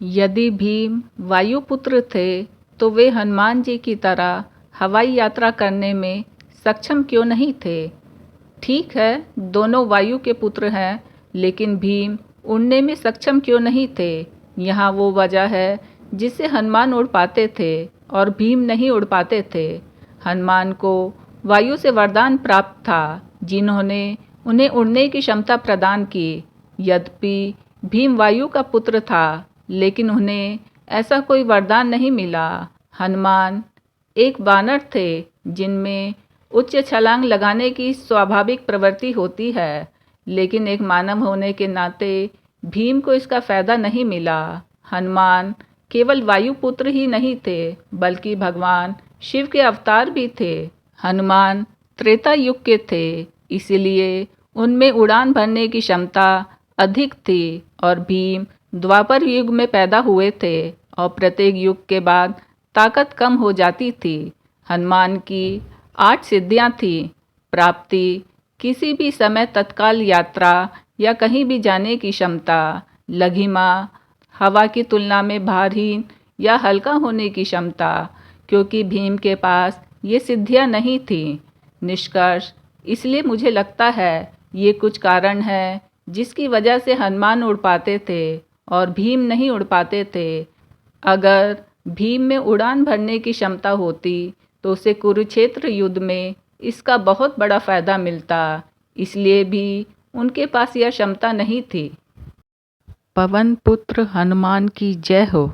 यदि भीम वायुपुत्र थे तो वे हनुमान जी की तरह हवाई यात्रा करने में सक्षम क्यों नहीं थे? ठीक है, दोनों वायु के पुत्र हैं, लेकिन भीम उड़ने में सक्षम क्यों नहीं थे? यहाँ वो वजह है जिससे हनुमान उड़ पाते थे और भीम नहीं उड़ पाते थे। हनुमान को वायु से वरदान प्राप्त था, जिन्होंने उन्हें उड़ने की क्षमता प्रदान की। यद्यपि भीम वायु का पुत्र था, लेकिन उन्हें ऐसा कोई वरदान नहीं मिला। हनुमान एक वानर थे, जिनमें उच्च छलांग लगाने की स्वाभाविक प्रवृत्ति होती है, लेकिन एक मानव होने के नाते भीम को इसका फायदा नहीं मिला। हनुमान केवल वायुपुत्र ही नहीं थे, बल्कि भगवान शिव के अवतार भी थे। हनुमान त्रेता युग के थे, इसलिए उनमें उड़ान भरने की क्षमता अधिक थी, और भीम द्वापर युग में पैदा हुए थे और प्रत्येक युग के बाद ताकत कम हो जाती थी। हनुमान की 8 सिद्धियां थीं। प्राप्ति, किसी भी समय तत्काल यात्रा या कहीं भी जाने की क्षमता। लघिमा, हवा की तुलना में भारहीन या हल्का होने की क्षमता, क्योंकि भीम के पास ये सिद्धियां नहीं थीं। निष्कर्ष, इसलिए मुझे लगता है ये कुछ कारण है जिसकी वजह से हनुमान उड़ पाते थे और भीम नहीं उड़ पाते थे। अगर भीम में उड़ान भरने की क्षमता होती तो उसे कुरुक्षेत्र युद्ध में इसका बहुत बड़ा फायदा मिलता, इसलिए भी उनके पास यह क्षमता नहीं थी। पवन पुत्र हनुमान की जय हो।